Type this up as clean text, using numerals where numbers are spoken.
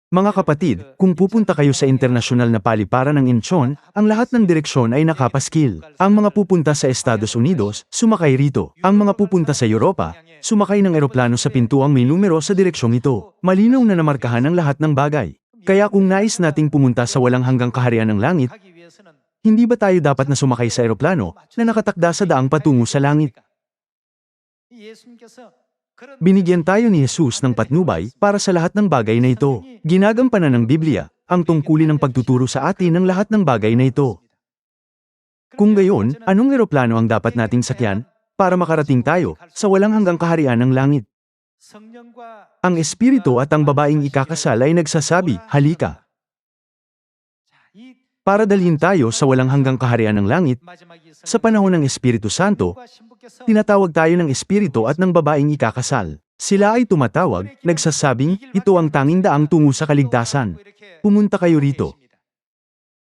Mga kapatid, kung pupunta kayo sa internasyonal na paliparan ng Incheon, ang lahat ng direksyon ay nakapaskil. Ang mga pupunta sa Estados Unidos, sumakay rito. Ang mga pupunta sa Europa, sumakay ng eroplano sa pintuang may numero sa direksyong ito. Malinaw na namarkahan ang lahat ng bagay. Kaya kung nais nating pumunta sa walang hanggang kaharian ng langit, hindi ba tayo dapat na sumakay sa eroplano na nakatakda sa daang patungo sa langit? Binigyan tayo ni Jesus ng patnubay para sa lahat ng bagay na ito. Ginagampanan ng Biblia ang tungkulin ng pagtuturo sa atin ng lahat ng bagay na ito. Kung gayon, anong eroplano ang dapat nating sakyan para makarating tayo sa walang hanggang kaharian ng langit? Ang Espiritu at ang babaeng ikakasal ay nagsasabi, halika. Para dalhin tayo sa walang hanggang kaharian ng langit, sa panahon ng Espiritu Santo, tinatawag tayo ng Espiritu at ng babaeng ikakasal. Sila ay tumatawag, nagsasabing, ito ang tanging daang tungo sa kaligtasan. Pumunta kayo rito.